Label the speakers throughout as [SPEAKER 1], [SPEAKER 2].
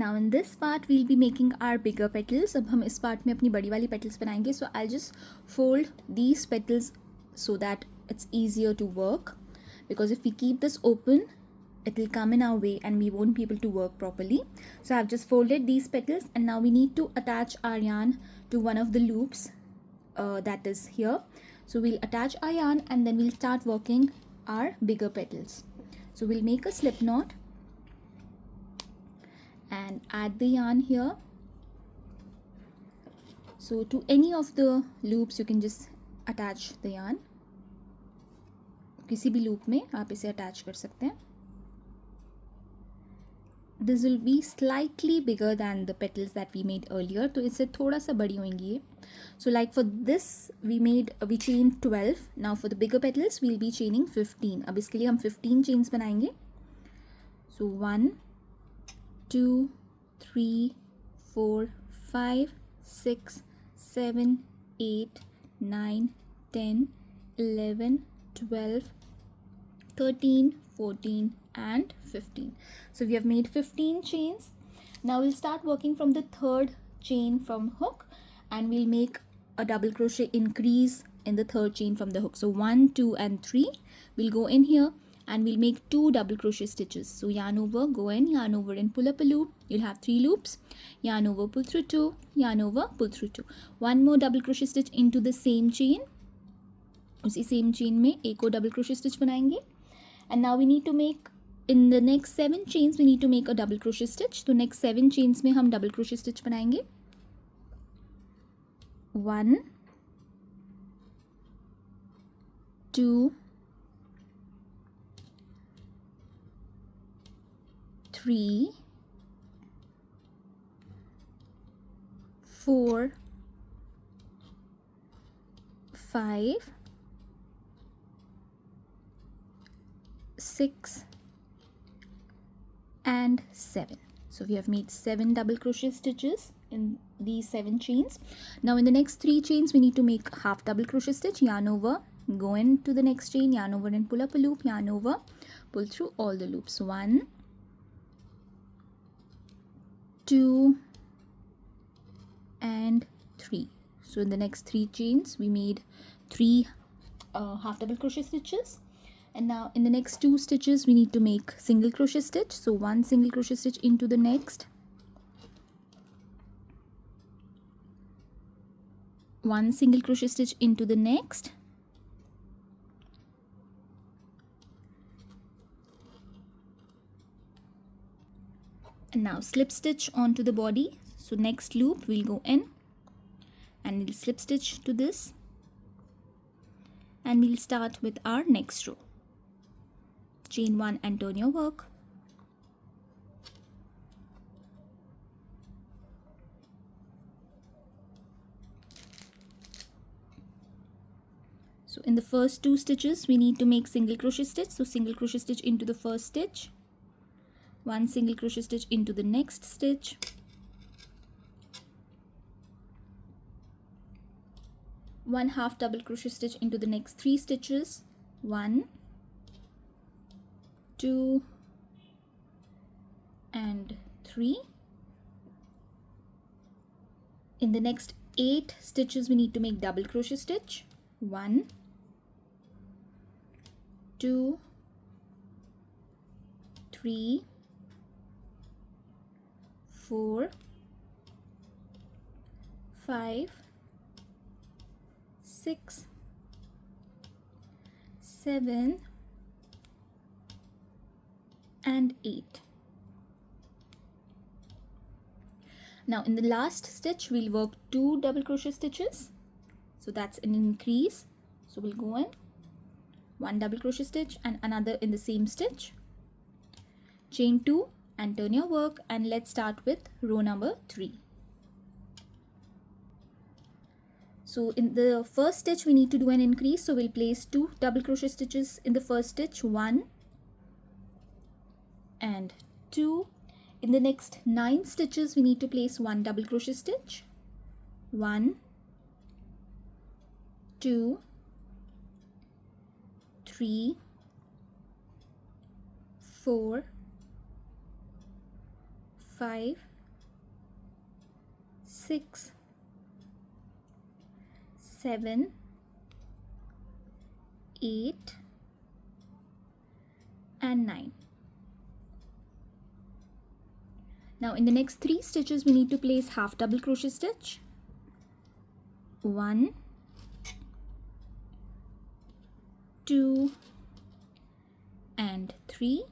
[SPEAKER 1] Now in this part we'll be making our bigger petals. अब हम इस part में अपनी बड़ी वाली petals बनाएंगे. So I'll just fold these petals so that it's easier to work, because if we keep this open it will come in our way and we won't be able to work properly. So I've just folded these petals, and now we need to attach our yarn to one of the loops that is here. So we'll attach our yarn and then we'll start working our bigger petals. So we'll make a slip knot and add the yarn here. So to any of the loops you can just attach the yarn. किसी भी loop में आप इसे attach कर सकते हैं. This will be slightly bigger than the petals that we made earlier, तो इससे थोड़ा सा बड़ी होंगी ये. So like for this we chained 12. Now for the bigger petals we'll be chaining 15. अब इसके लिए हम 15 chains बनाएंगे. So 1 2 3 4 5 6 7 8 9 10 11 12 13 14 and 15. So we have made 15 chains. Now we'll start working from the third chain from hook, and we'll make a double crochet increase in the third chain from the hook. So 1 2 and 3 we'll go in here and we'll make 2 double crochet stitches. So yarn over, go in, yarn over and pull up a loop. You'll have 3 loops. Yarn over, pull through 2, yarn over, pull through 2. One more double crochet stitch into the same chain. उसी same chain में एक और double crochet stitch बनाएंगे. And now we need to make, in the next 7 chains we need to make a double crochet stitch. तो next 7 chains में हम double crochet stitch बनाएंगे. 1 2 3 4 5 6 and 7. So we have made 7 double crochet stitches in these 7 chains. Now in the next 3 chains we need to make half double crochet stitch. Yarn over, go into the next chain, yarn over and pull up a loop, yarn over, pull through all the loops. 1 2 and 3. So in the next 3 chains we made 3 half double crochet stitches. And now in the next 2 stitches we need to make single crochet stitch. So 1 single crochet stitch into the next, 1 single crochet stitch into the next, and now slip stitch onto the body. So next loop we'll go in and we'll slip stitch to this, and we'll start with our next row. Chain 1 and turn your work. So in the first 2 stitches we need to make single crochet stitch. So single crochet stitch into the first stitch, 1 single crochet stitch into the next stitch, 1 half double crochet stitch into the next 3 stitches, 1 2 and 3. In the next 8 stitches we need to make double crochet stitch. 1 2 3 4 5 6 7 and 8. Now in the last stitch we'll work 2 double crochet stitches. So that's an increase. So we'll go in 1 double crochet stitch and another in the same stitch, chain 2 and turn your work, and let's start with row number 3. So in the first stitch we need to do an increase. So we'll place 2 double crochet stitches in the first stitch, 1 and 2. In the next 9 stitches we need to place 1 double crochet stitch, 1 2 3 4 5, 6, 7, 8 and 9. Now in the next 3 stitches we need to place half double crochet stitch. 1, 2 and 3,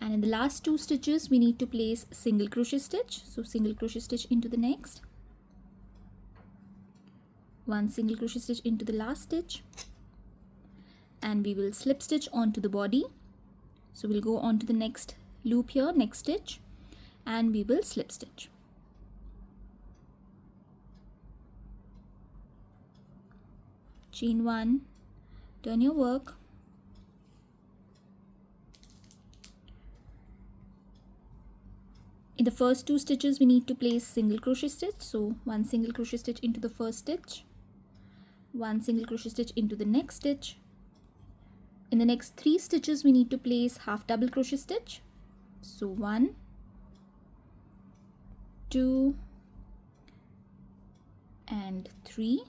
[SPEAKER 1] and in the last 2 stitches we need to place single crochet stitch. So single crochet stitch into the next, 1 single crochet stitch into the last stitch, and we will slip stitch onto the body. So we'll go on to the next loop here, next stitch, and we will slip stitch. Chain 1, turn your work, in the first 2 stitches we need to place single crochet stitch. So 1 single crochet stitch into the first stitch, 1 single crochet stitch into the next stitch. In the next 3 stitches we need to place half double crochet stitch. So 1, 2 and 3.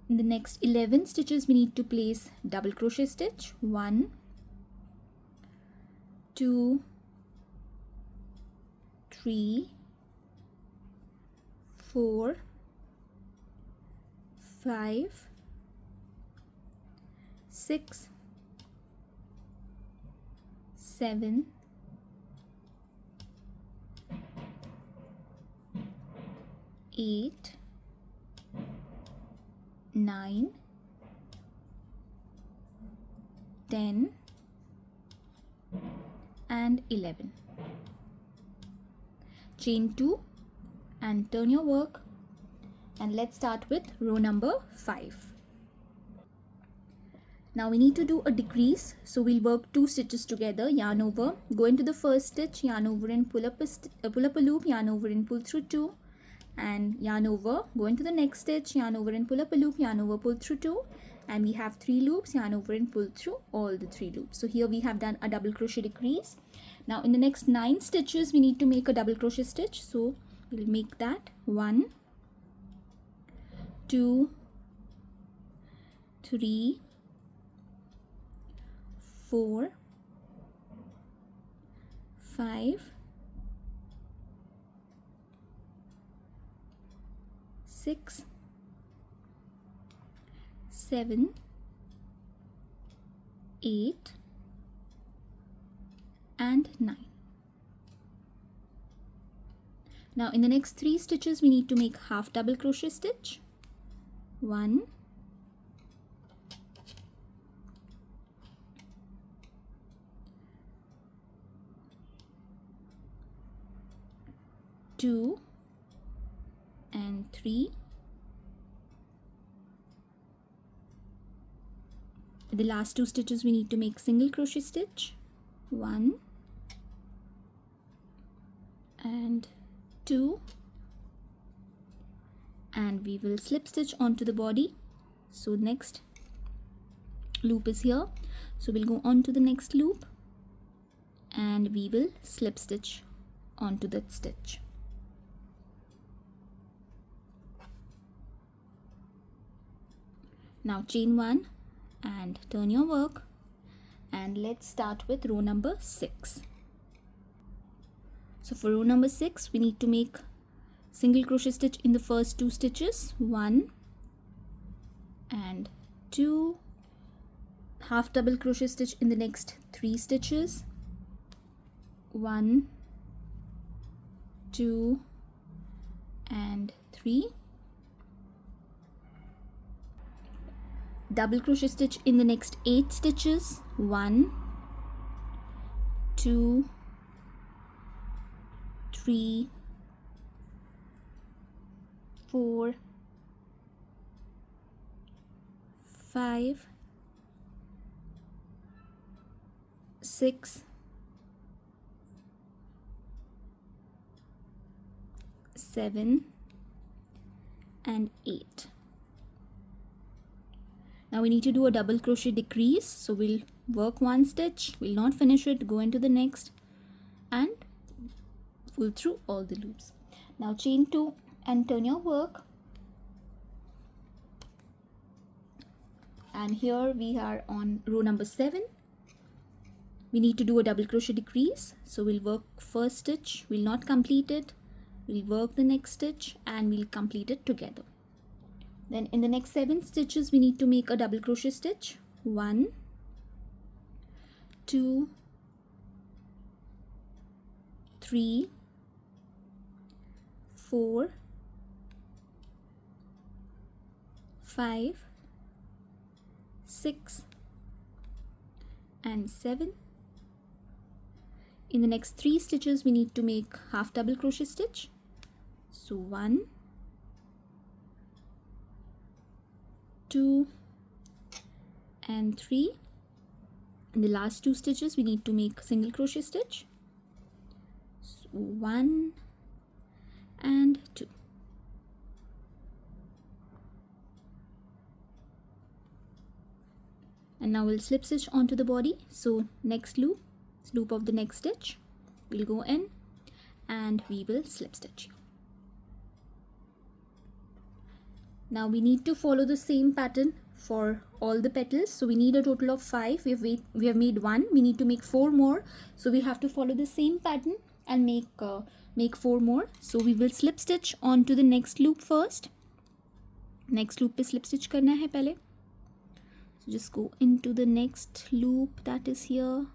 [SPEAKER 1] In the next 11 stitches we need to place double crochet stitch. 1, 2, 3, 4, 5, 6, 7, 8, 9, 10 and 11. Chain 2 and turn your work, and let's start with row number 5. Now we need to do a decrease, so we'll work 2 stitches together, yarn over, go into the first stitch, yarn over and pull up a loop, yarn over and pull through 2, and yarn over, go into the next stitch, yarn over and pull up a loop, yarn over, pull through 2, and we have 3 loops, yarn over and pull through all the 3 loops. So here we have done a double crochet decrease. Now in the next 9 stitches we need to make a double crochet stitch, so we'll make that 1, 2, 3, 4, 5, 6, 7, 8 and 9. Now in the next 3 stitches we need to make half double crochet stitch. 1, 2 and 3. In the last 2 stitches we need to make single crochet stitch. 1 and 2, and we will slip stitch onto the body. So next loop is here, so we'll go on to the next loop and we will slip stitch onto that stitch. Now chain 1 and turn your work, and let's start with row number 6. So for row number 6 we need to make single crochet stitch in the first 2 stitches, 1 and 2, half double crochet stitch in the next 3 stitches, 1, 2 and 3, double crochet stitch in the next 8 stitches, 1, 2, 3, 4, 5, 6, 7 and 8. Now we need to do a double crochet decrease, so we'll work one stitch, we'll not finish it, go into the next and pull through all the loops. Now chain 2 and turn your work, and here we are on row number 7. We need to do a double crochet decrease, so we'll work first stitch, we'll not complete it, we'll work the next stitch and we'll complete it together. Then in the next 7 stitches we need to make a double crochet stitch. 1, 2, 3, 4, 5, 6 and 7. In the next 3 stitches we need to make half double crochet stitch. So 1, 2 and 3. In the last 2 stitches we need to make single crochet stitch. So 1 and 2. And now we'll slip stitch onto the body. So next loop of the next stitch, we'll go in and we will slip stitch. Now we need to follow the same pattern for all the petals. So we need a total of 5. We have made 1. We need to make 4 more. So we have to follow the same pattern and make 4 more. So we will slip stitch onto the next loop first. Next loop पे slip stitch करना है पहले. So just go into the next loop that is here.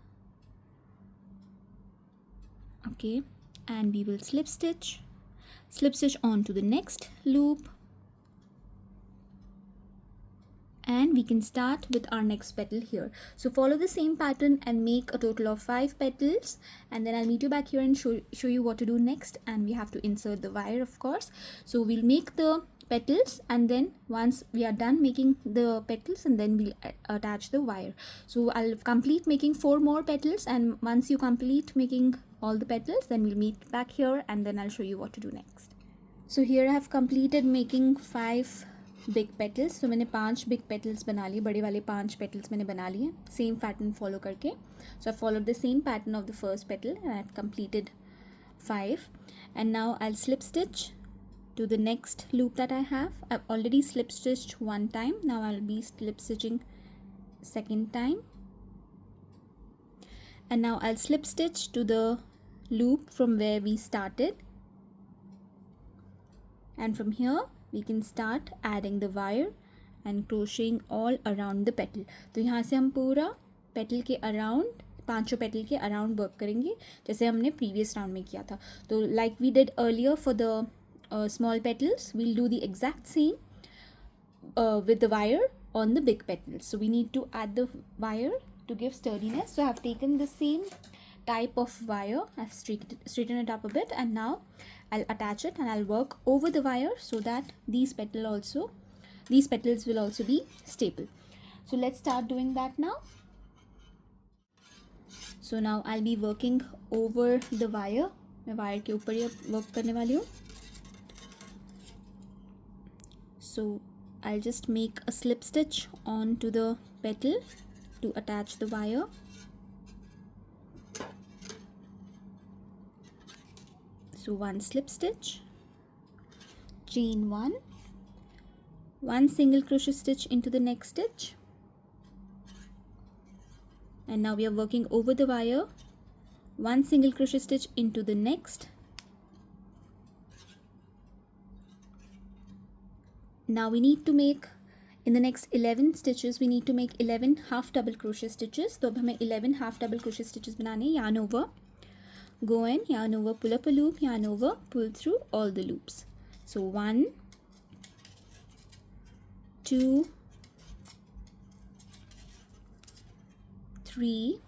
[SPEAKER 1] Okay, and we will slip stitch onto the next loop, and we can start with our next petal here. So follow the same pattern and make a total of 5 petals, and then I'll meet you back here and show you what to do next. And we have to insert the wire, of course. So we'll make the petals, and then once we are done making the petals, and then we'll attach the wire. So I'll complete making 4 more petals, and once you complete making all the petals, then we'll meet back here and then I'll show you what to do next. So here I have completed making 5 big petals. So मैंने 5 big petals बना लिए, बड़े वाले 5 petals मैंने बना लिए same pattern follow करके. So I followed the same pattern of the first petal and I've completed 5. And now I'll slip stitch to the next loop that I have. I've already slip stitched one time. Now I'll be slip stitching second time. And now I'll slip stitch to the loop from where we started. And from here we can start adding the wire and crocheting all around the petal. तो यहाँ से हम पूरा petal के around, 5 petal के around work करेंगे जैसे हमने previous round में किया था. तो like we did earlier for the small petals, we'll do the exact same with the wire on the big petals. So we need to add the wire to give sturdiness. So I have taken the same type of wire, I've straightened it up a bit, and now I'll attach it and I'll work over the wire so that these petals will also be stable. So let's start doing that now. So now I'll be working over the wire. मैं wire के ऊपर ये work करने वाली हूँ. So I'll just make a slip stitch onto the petal to attach the wire. So one slip stitch, chain 1, one single crochet stitch into the next stitch, and now we are working over the wire, one single crochet stitch into the next. Now we need to make, in the next 11 stitches we need to make 11 half double crochet stitches. तो अब हमें 11 half double crochet stitches बनाने. Yarn over, go in, yarn over, pull up a loop, yarn over, pull through all the loops. So 1, 2, 3,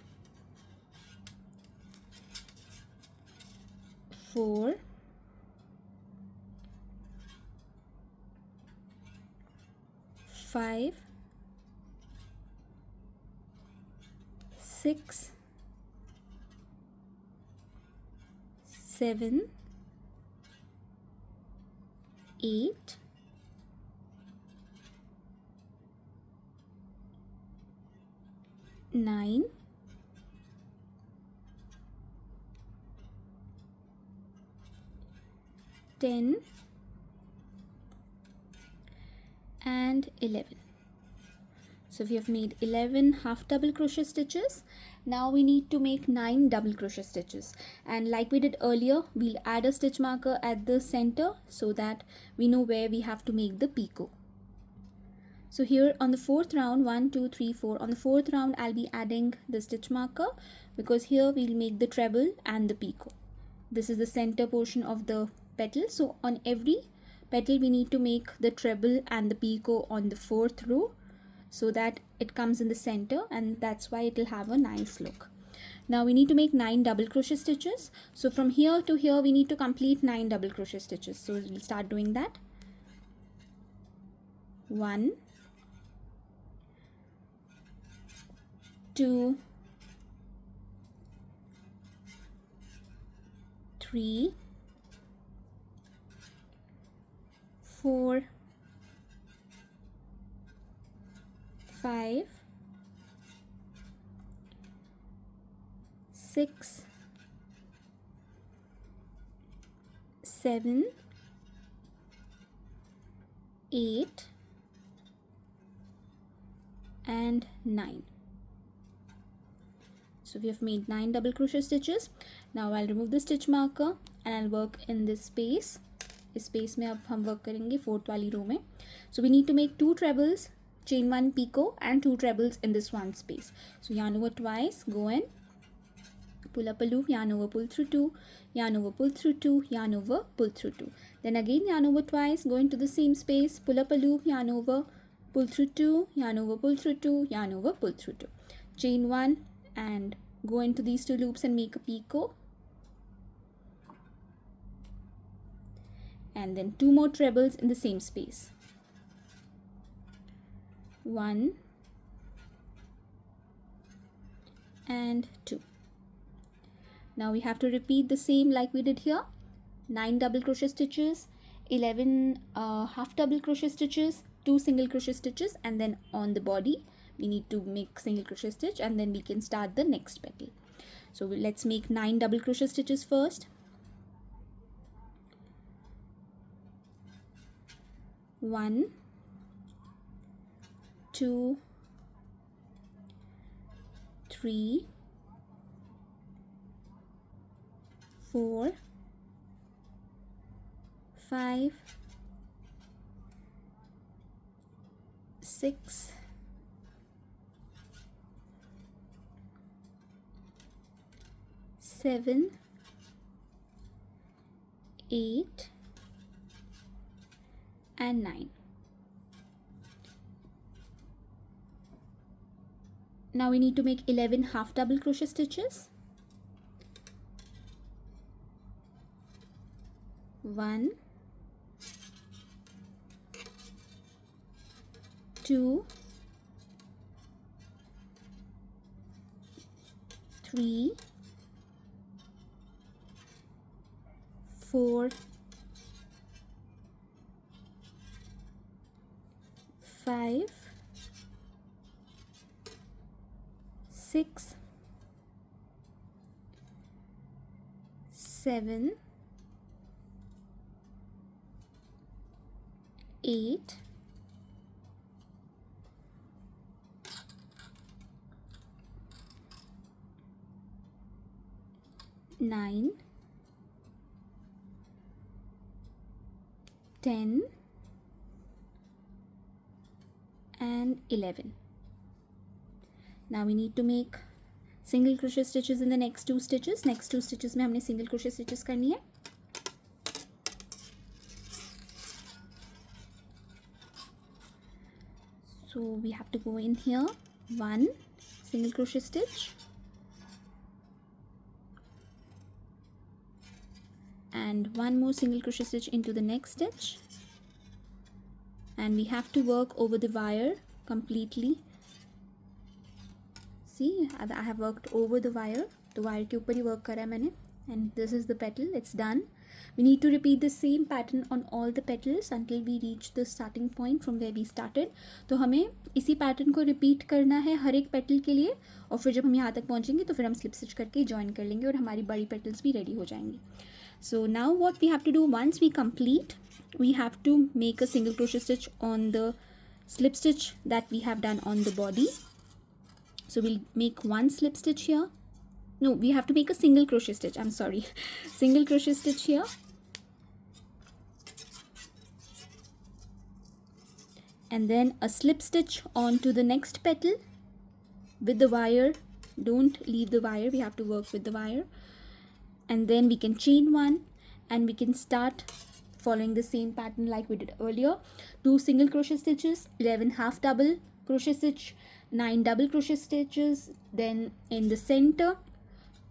[SPEAKER 1] 4, 5, 6, 7, 8, 9, 10 and 11. So we have made 11 half double crochet stitches. Now we need to make 9 double crochet stitches, and like we did earlier, we'll add a stitch marker at the center so that we know where we have to make the picot. So here on the fourth round, 1 2 3 4, on the fourth round I'll be adding the stitch marker, because here we'll make the treble and the picot. This is the center portion of the petal, so on every petal we need to make the treble and the picot on the fourth row, so that it comes in the center, and that's why it will have a nice look. Now we need to make 9 double crochet stitches. So from here to here we need to complete 9 double crochet stitches. So we'll start doing that. 1, 2, 3, 4, 5, 6, 7, 8 and 9. So we have made 9 double crochet stitches. Now I'll remove the stitch marker and I'll work in this space. इस space में अब हम work करेंगे fourth वाली row में. So we need to make 2 trebles, chain 1 picot and 2 trebles in this one space. So yarn over twice, go in, pull up a loop, yarn over, pull through 2, yarn over, pull through 2, yarn over, pull through 2. Then again yarn over twice, go into the same space, pull up a loop, yarn over, pull through 2, yarn over, pull through 2, yarn over, pull through 2. Chain 1 and go into these 2 loops and make a picot. And then 2 more trebles in the same space. 1 and 2. Now we have to repeat the same like we did here. 9 double crochet stitches, 11 half double crochet stitches, 2 single crochet stitches, and then on the body we need to make single crochet stitch, and then we can start the next petal. So let's make 9 double crochet stitches first. 1, 2, 3, 4, 5, 6, 7, 8 and 9. Now we need to make 11 half double crochet stitches. 1, 2, 3, 4, 5, 6, 7, 8, 9, 10 and 11. Now we need to make single crochet stitches in the next 2 stitches. Next 2 stitches में हमने single crochet stitches करनी है. So we have to go in here, 1 single crochet stitch and 1 more single crochet stitch into the next stitch, and we have to work over the wire completely. See, I have worked over the wire. तो wire के ऊपर ही work करा है मैंने. and this is the petal. It's done. We need to repeat the same pattern on all the petals until we reach the starting point from where we started. तो हमें इसी pattern को repeat करना है हर एक पेटल के लिए, और फिर जब हम यहाँ तक पहुँचेंगे तो फिर हम स्लिप स्टिच करके ज्वाइन कर लेंगे और हमारी बड़ी पेटल्स भी रेडी हो जाएंगी. So now what we have to do, once we complete, we have to make a single crochet stitch on the slip stitch that we have done on the body. So we'll make one slip stitch here. No, we have to make a single crochet stitch. I'm sorry. Single crochet stitch here. And then a slip stitch onto the next petal with the wire. Don't leave the wire. We have to work with the wire. And then we can chain one and we can start following the same pattern like we did earlier. 2 single crochet stitches, 11 half double crochet stitch, 9 double crochet stitches. Then in the center,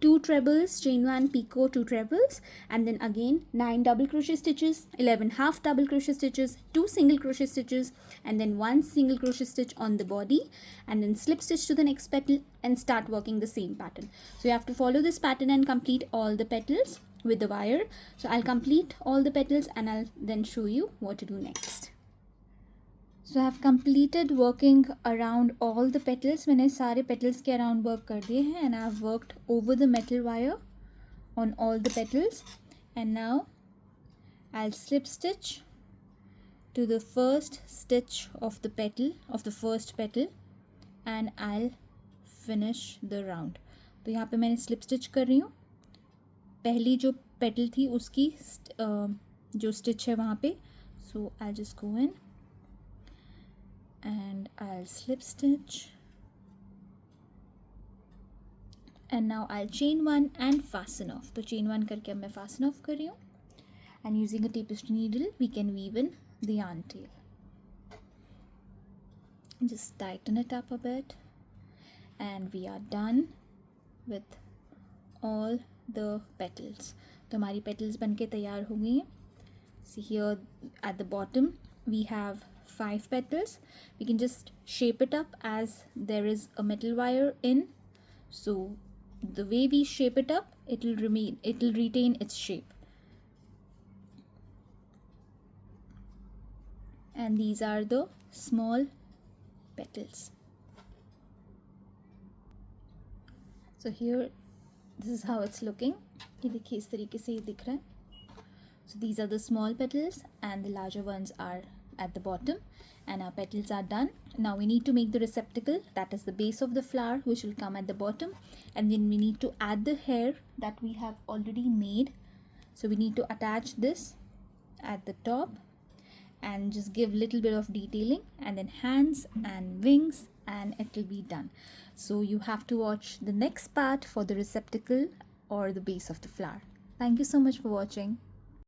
[SPEAKER 1] 2 trebles, chain 1, picot, 2 trebles, and then again 9 double crochet stitches, 11 half double crochet stitches, 2 single crochet stitches, and then 1 single crochet stitch on the body, and then slip stitch to the next petal and start working the same pattern. So you have to follow this pattern and complete all the petals with the wire. So I'll complete all the petals and I'll then show you what to do next. So I have completed working around all the petals. मैंने सारे petals के around work कर दिए हैं, and I have worked over the metal wire on all the petals. And now I'll slip stitch to the first stitch of the petal, of the first petal, and I'll finish the round. तो यहाँ पे मैंने slip stitch कर रही हूँ. पहली जो petal थी उसकी जो stitch है वहाँ पे. So I'll just go in and I'll slip stitch, and now I'll chain one and fasten off. तो chain one करके अब मैं fasten off कर रही हूँ, and using a tapestry needle we can weave in the yarn tail. Just tighten it up a bit, and we are done with all the petals. तो हमारी petals बनके तैयार हो गई हैं. See here at the bottom we have 5 petals. We can just shape it up as there is a metal wire in. So the way we shape it up, it will retain its shape. And these are the small petals. So here, this is how it's looking. ये देखिए इस तरीके से ये दिख रहा है. So these are the small petals and the larger ones are at the bottom, and our petals are done. Now we need to make the receptacle, that is the base of the flower, which will come at the bottom, and then we need to add the hair that we have already made. So we need to attach this at the top and just give little bit of detailing, and then hands and wings, and it will be done. So you have to watch the next part for the receptacle or the base of the flower. Thank you so much for watching.